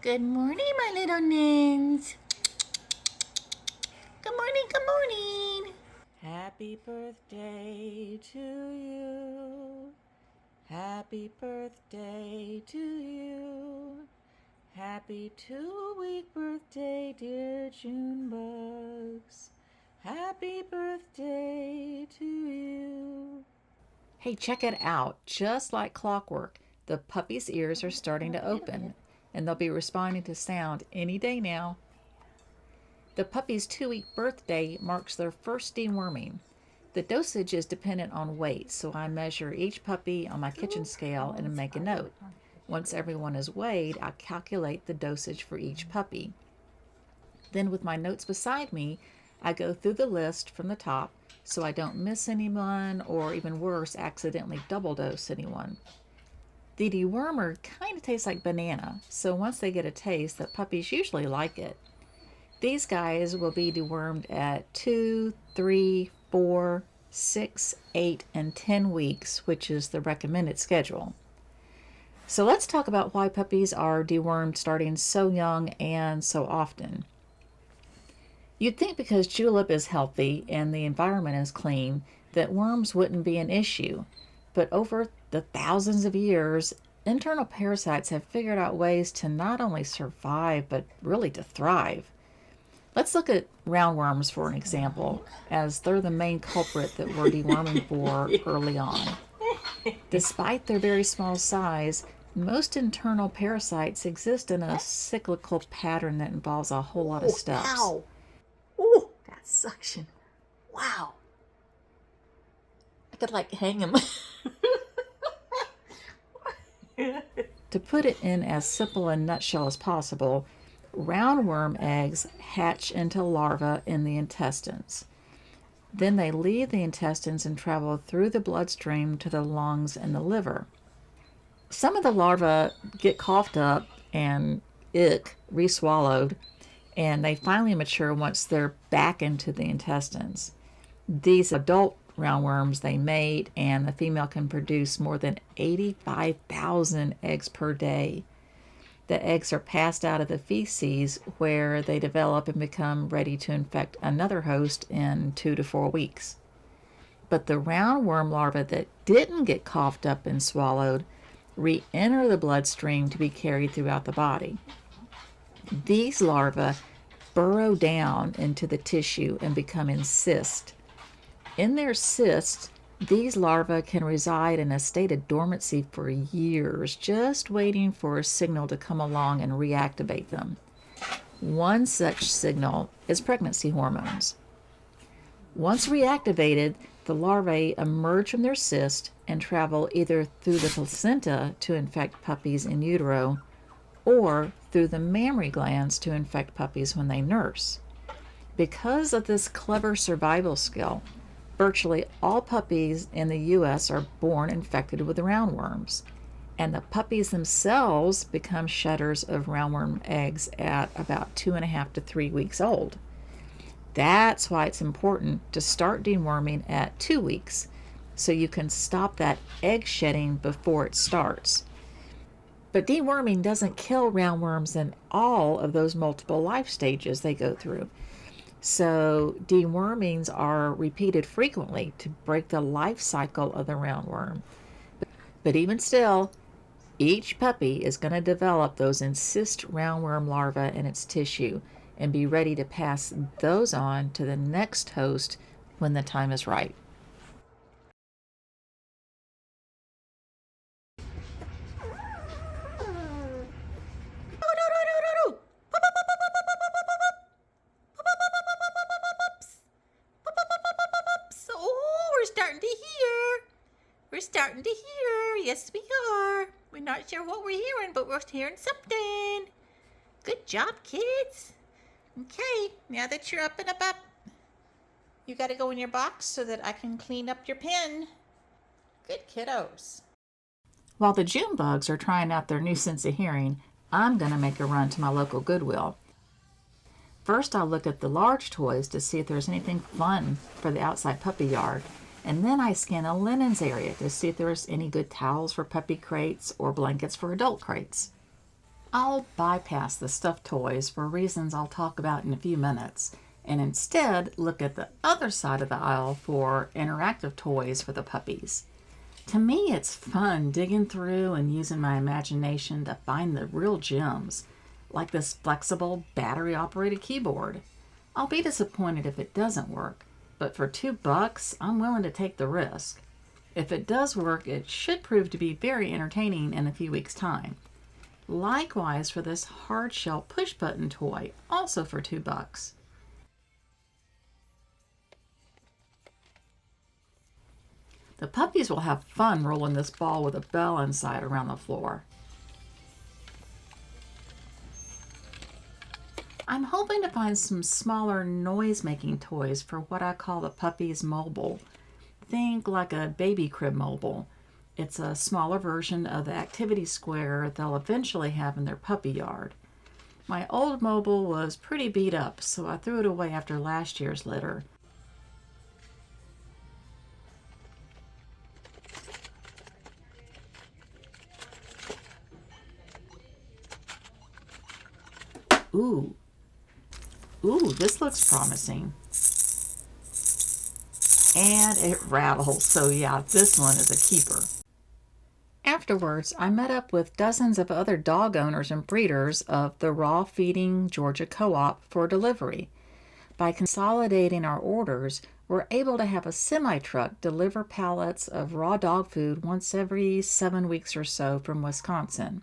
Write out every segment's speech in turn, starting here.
Good morning, my little nins. Good morning, good morning. Happy birthday to you. Happy birthday to you. Happy 2-week birthday, dear June bugs. Happy birthday to you. Hey, check it out. Just like clockwork, the puppy's ears are starting to open, and they'll be responding to sound any day now. The puppy's 2-week birthday marks their first deworming. The dosage is dependent on weight, so I measure each puppy on my kitchen scale and make a note. Once everyone is weighed, I calculate the dosage for each puppy. Then, with my notes beside me, I go through the list from the top so I don't miss anyone or, even worse, accidentally double dose anyone. The dewormer kind of tastes like banana, so once they get a taste, the puppies usually like it. These guys will be dewormed at 2, 3, 4, 6, 8, and 10 weeks, which is the recommended schedule. So let's talk about why puppies are dewormed starting so young and so often. You'd think because Julep is healthy and the environment is clean that worms wouldn't be an issue, but over the thousands of years, internal parasites have figured out ways to not only survive but really to thrive. Let's look at roundworms for an example, as they're the main culprit that we're deworming for early on. Despite their very small size, most internal parasites exist in a cyclical pattern that involves a whole lot of steps. Wow. Ooh, that suction. Wow. I could hang him. To put it in as simple a nutshell as possible, roundworm eggs hatch into larvae in the intestines. Then they leave the intestines and travel through the bloodstream to the lungs and the liver. Some of the larvae get coughed up and re-swallowed, and they finally mature once they're back into the intestines. These adult roundworms, they mate, and the female can produce more than 85,000 eggs per day. The eggs are passed out of the feces where they develop and become ready to infect another host in 2 to 4 weeks. But the roundworm larvae that didn't get coughed up and swallowed re-enter the bloodstream to be carried throughout the body. These larvae burrow down into the tissue and become encysts. In their cysts, these larvae can reside in a state of dormancy for years, just waiting for a signal to come along and reactivate them. One such signal is pregnancy hormones. Once reactivated, the larvae emerge from their cyst and travel either through the placenta to infect puppies in utero or through the mammary glands to infect puppies when they nurse. Because of this clever survival skill, virtually all puppies in the U.S. are born infected with roundworms, and the puppies themselves become shedders of roundworm eggs at about 2.5 to 3 weeks old. That's why it's important to start deworming at 2 weeks, so you can stop that egg shedding before it starts. But deworming doesn't kill roundworms in all of those multiple life stages they go through. So dewormings are repeated frequently to break the life cycle of the roundworm. But even still, each puppy is going to develop those encyst roundworm larvae in its tissue and be ready to pass those on to the next host when the time is right. Oh, we're starting to hear. We're starting to hear. Yes, we are. We're not sure what we're hearing, but we're hearing something. Good job, kids. Okay, now that you're up and about, you got to go in your box so that I can clean up your pen. Good kiddos. While the June bugs are trying out their new sense of hearing, I'm going to make a run to my local Goodwill. First, I'll look at the large toys to see if there's anything fun for the outside puppy yard, and then I scan the linens area to see if there's any good towels for puppy crates or blankets for adult crates. I'll bypass the stuffed toys for reasons I'll talk about in a few minutes, and instead look at the other side of the aisle for interactive toys for the puppies. To me, it's fun digging through and using my imagination to find the real gems, like this flexible battery-operated keyboard. I'll be disappointed if it doesn't work, but for $2, I'm willing to take the risk. If it does work, it should prove to be very entertaining in a few weeks' time. Likewise for this hard-shell push-button toy, also for $2. The puppies will have fun rolling this ball with a bell inside around the floor. I'm hoping to find some smaller noise-making toys for what I call the Puppies Mobile. Think like a baby crib mobile. It's a smaller version of the activity square they'll eventually have in their puppy yard. My old mobile was pretty beat up, so I threw it away after last year's litter. Ooh, this looks promising. And it rattles, so yeah, this one is a keeper. Afterwards, I met up with dozens of other dog owners and breeders of the Raw Feeding Georgia Co-op for delivery. By consolidating our orders, we're able to have a semi-truck deliver pallets of raw dog food once every 7 weeks or so from Wisconsin.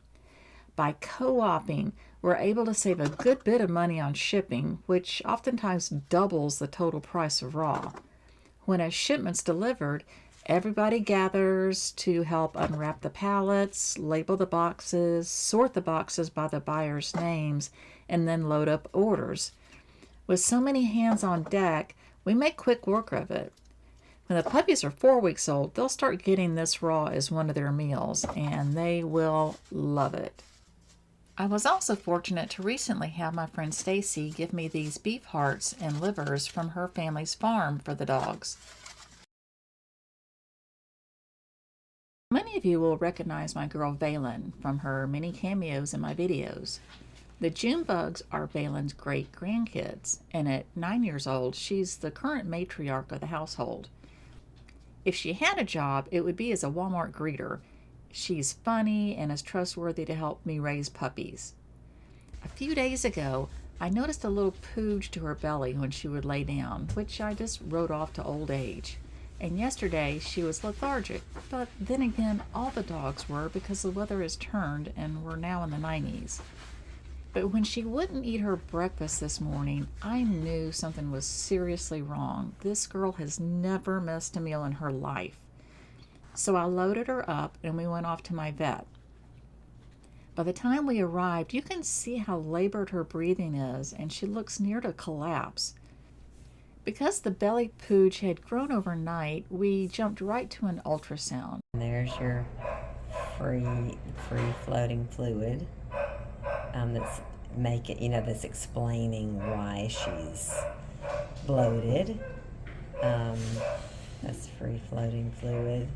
By co-oping, we're able to save a good bit of money on shipping, which oftentimes doubles the total price of raw. When a shipment's delivered, everybody gathers to help unwrap the pallets, label the boxes, sort the boxes by the buyer's names, and then load up orders. With so many hands on deck, we make quick work of it. When the puppies are 4 weeks old, they'll start getting this raw as one of their meals, and they will love it. I was also fortunate to recently have my friend Stacy give me these beef hearts and livers from her family's farm for the dogs. Many of you will recognize my girl Veilen from her many cameos in my videos. The June bugs are Veilen's great grandkids, and at 9 years old, she's the current matriarch of the household. If she had a job, it would be as a Walmart greeter. She's funny and is trustworthy to help me raise puppies. A few days ago, I noticed a little pooge to her belly when she would lay down, which I just wrote off to old age. And yesterday, she was lethargic, but then again, all the dogs were because the weather has turned and we're now in the 90s. But when she wouldn't eat her breakfast this morning, I knew something was seriously wrong. This girl has never missed a meal in her life. So I loaded her up and we went off to my vet. By the time we arrived, you can see how labored her breathing is, and she looks near to collapse. Because the belly pooch had grown overnight, we jumped right to an ultrasound. There's your free floating fluid that's explaining why she's bloated. That's free floating fluid.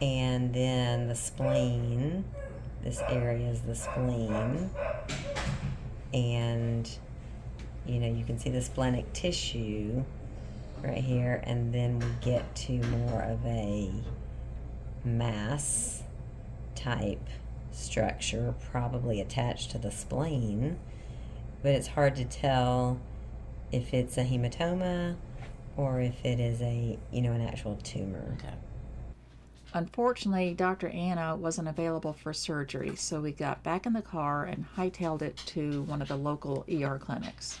And then the spleen, this area is the spleen. And, you can see the splenic tissue right here. And then we get to more of a mass type structure, probably attached to the spleen. But it's hard to tell if it's a hematoma or if it is an actual tumor. Okay. Unfortunately, Dr. Anna wasn't available for surgery, so we got back in the car and hightailed it to one of the local ER clinics.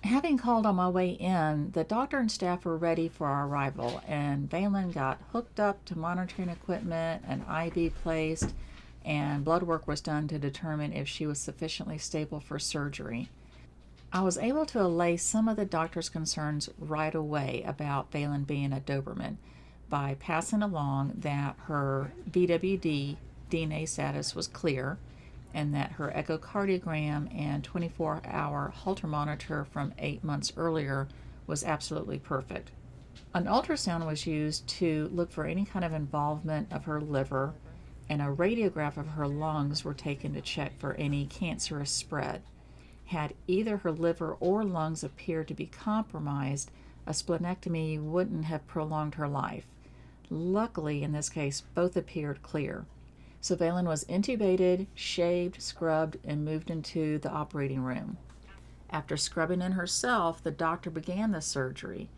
Having called on my way in, the doctor and staff were ready for our arrival, and Veilen got hooked up to monitoring equipment, an IV placed, and blood work was done to determine if she was sufficiently stable for surgery. I was able to allay some of the doctor's concerns right away about Veilen being a Doberman by passing along that her VWD DNA status was clear and that her echocardiogram and 24-hour Holter monitor from 8 months earlier was absolutely perfect. An ultrasound was used to look for any kind of involvement of her liver, and a radiograph of her lungs were taken to check for any cancerous spread. Had either her liver or lungs appeared to be compromised, a splenectomy wouldn't have prolonged her life. Luckily, in this case, both appeared clear. So Veilen was intubated, shaved, scrubbed, and moved into the operating room. After scrubbing in herself, the doctor began the surgery.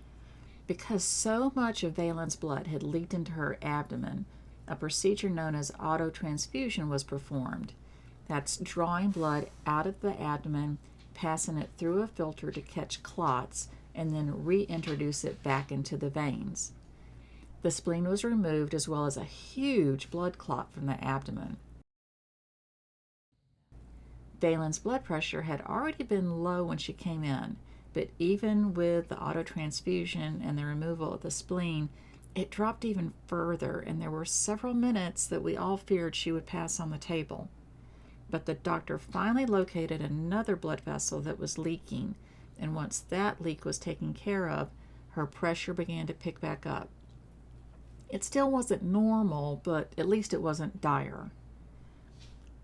Because so much of Veilen's blood had leaked into her abdomen, a procedure known as autotransfusion was performed. That's drawing blood out of the abdomen, passing it through a filter to catch clots, and then reintroduce it back into the veins. The spleen was removed as well as a huge blood clot from the abdomen. Veilen's blood pressure had already been low when she came in, but even with the autotransfusion and the removal of the spleen, it dropped even further, and there were several minutes that we all feared she would pass on the table. But the doctor finally located another blood vessel that was leaking, and once that leak was taken care of, her pressure began to pick back up. It still wasn't normal, but at least it wasn't dire.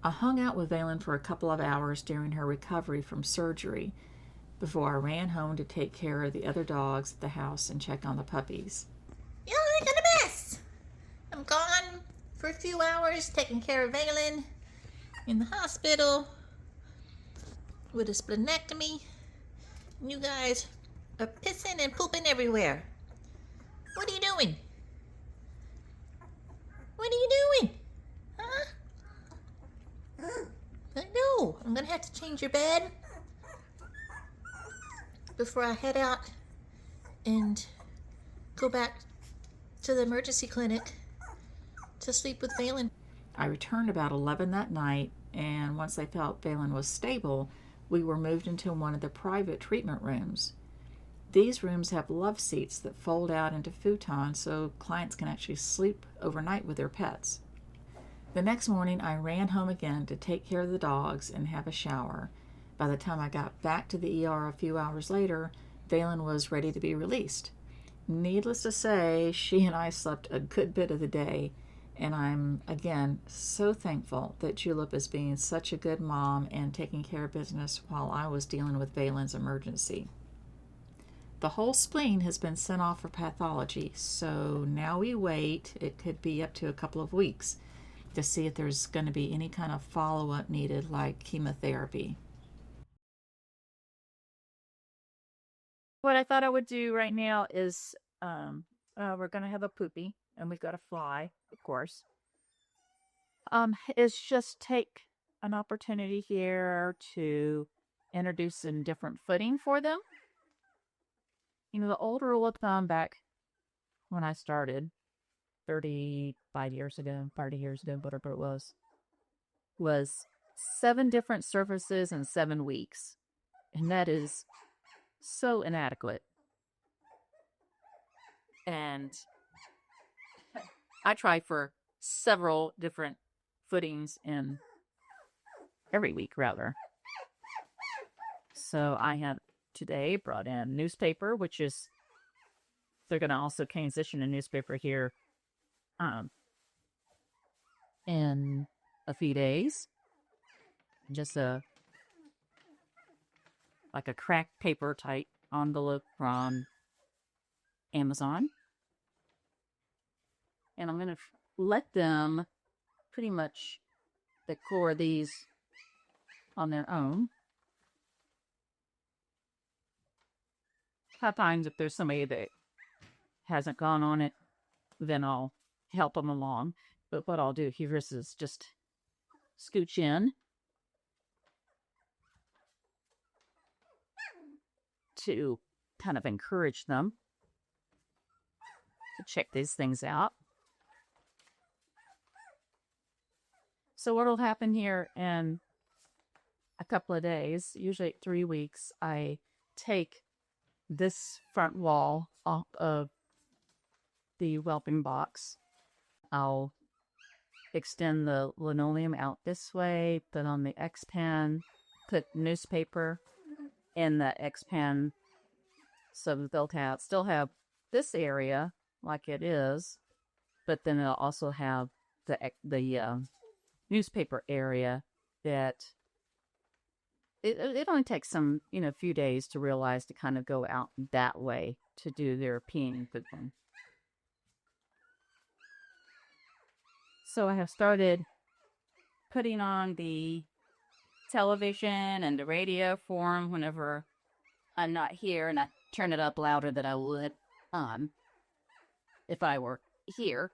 I hung out with Veilen for a couple of hours during her recovery from surgery before I ran home to take care of the other dogs at the house and check on the puppies. You look like a mess. I'm gone for a few hours taking care of Veilen in the hospital with a splenectomy. You guys are pissing and pooping everywhere. What are you doing? What are you doing? Huh? I know. I'm gonna have to change your bed before I head out and go back to the emergency clinic to sleep with Veilen. I returned about 11 that night, and once I felt Veilen was stable, we were moved into one of the private treatment rooms. These rooms have love seats that fold out into futons so clients can actually sleep overnight with their pets. The next morning, I ran home again to take care of the dogs and have a shower. By the time I got back to the ER a few hours later, Veilen was ready to be released. Needless to say, she and I slept a good bit of the day, and I'm, again, so thankful that Julep is being such a good mom and taking care of business while I was dealing with Veilen's emergency. The whole spleen has been sent off for pathology, so now we wait. It could be up to a couple of weeks to see if there's going to be any kind of follow-up needed, like chemotherapy. What I thought I would do right now is we're going to have a Poopy, and we've got a fly, of course. Is just take an opportunity here to introduce some different footing for them. You know, the old rule of thumb back when I started 35 years ago, 30 years ago, whatever it was 7 different surfaces in 7 weeks. And that is so inadequate. And I try for several different footings in every week, rather. So I have today brought in newspaper, which is, they're going to also transition to newspaper here in a few days. Just like a cracked paper type envelope from Amazon. And I'm going to let them pretty much decor these on their own. Sometimes if there's somebody that hasn't gone on it, then I'll help them along. But what I'll do here is just scooch in to kind of encourage them to check these things out. So what will happen here in a couple of days, usually 3 weeks, I take this front wall off of the whelping box. I'll extend the linoleum out this way, put on the X-Pan, put newspaper in the X-Pan so they'll still have this area like it is, but then it'll also have the newspaper area, that it only takes some, few days to realize to kind of go out that way to do their peeing and pooping. So I have started putting on the television and the radio for them whenever I'm not here, and I turn it up louder than I would if I were here,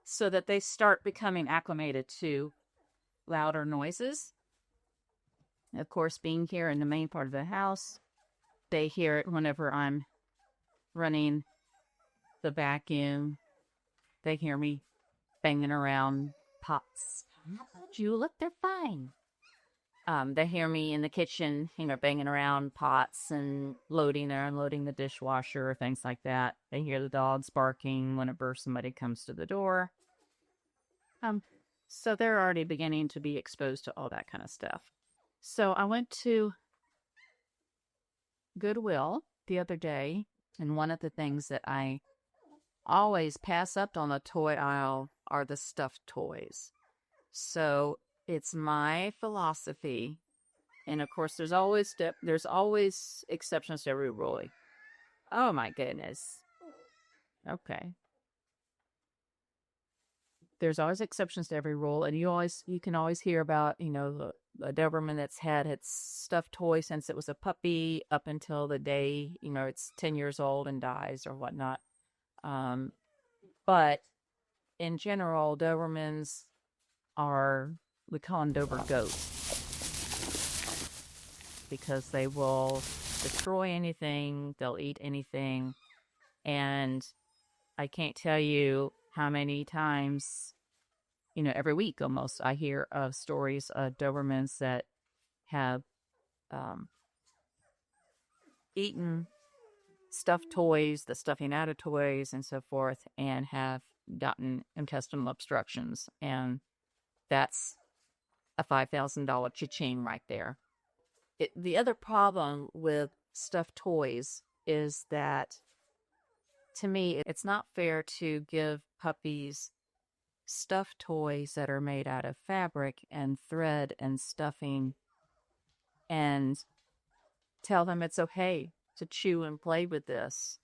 so that they start becoming acclimated to louder noises. Of course, being here in the main part of the house, they hear it whenever I'm running the vacuum. They hear me banging around pots. Look, they're fine. They hear me in the kitchen, banging around pots and loading or unloading the dishwasher, things like that. They hear the dogs barking whenever somebody comes to the door. So they're already beginning to be exposed to all that kind of stuff. So I went to Goodwill the other day, and one of the things that I always pass up on the toy aisle are the stuffed toys. So it's my philosophy, and of course there's always exceptions to every rule. Oh my goodness. Okay. There's always exceptions to every rule, and you can always hear about, a Doberman that's had its stuffed toy since it was a puppy up until the day, it's 10 years old and dies or whatnot. But in general, Dobermans we call them Dober goats, because they will destroy anything, they'll eat anything, and I can't tell you how many times, every week almost, I hear of stories of Dobermans that have eaten stuffed toys, the stuffing out of toys, and so forth, and have gotten intestinal obstructions. And that's a $5,000 cha-ching right there. The other problem with stuffed toys is that, to me, it's not fair to give puppies stuffed toys that are made out of fabric and thread and stuffing and tell them it's okay to chew and play with this,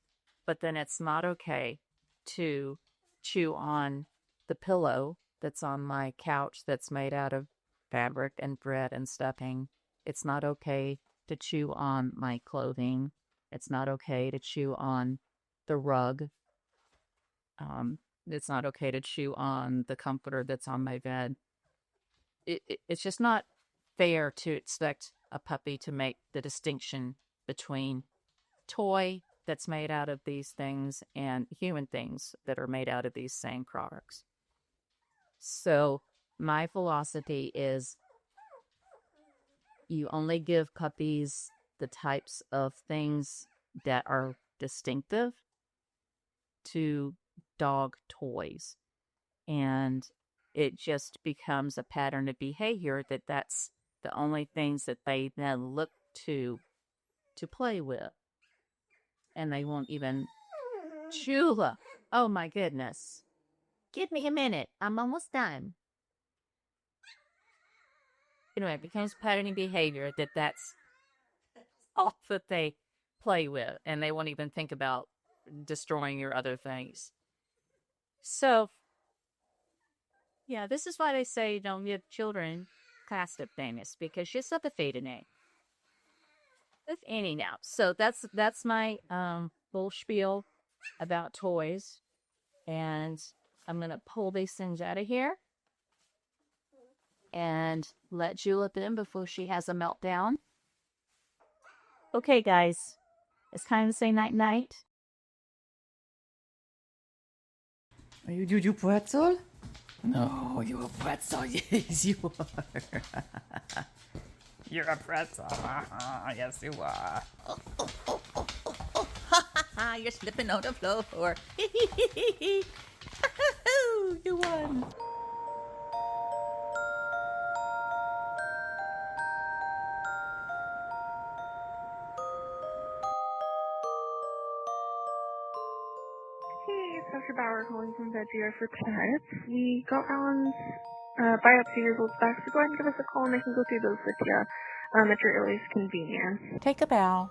but then it's not okay to chew on the pillow that's on my couch that's made out of fabric and thread and stuffing. It's not okay to chew on my clothing. It's not okay to chew on the rug. It's not okay to chew on the comforter that's on my bed. It's just not fair to expect a puppy to make the distinction between toy that's made out of these things and human things that are made out of these same products. So my philosophy is you only give puppies the types of things that are distinctive to dog toys. And it just becomes a pattern of behavior that's the only things that they then look to play with. And they won't even Chula. Oh my goodness. Give me a minute. I'm almost done. It becomes pattern behavior that's all that they play with, and they won't even think about destroying your other things. So, yeah, this is why they say don't give children plastic things, because you're suffocating it. If any now. So that's my full spiel about toys. And I'm going to pull these things out of here and let Julep in before she has a meltdown. Okay, guys. It's time to say night-night. Are you pretzel? No, you're a pretzel. Yes, you are. You're a pretzel. Yes, you are. You're slipping on the floor. You won. Hey, Social Bauer calling from Veggie for Pets. We got Alan's biopsy results back, so go ahead and give us a call and I can go through those with you at your earliest convenience. Take a bow.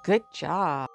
Good job.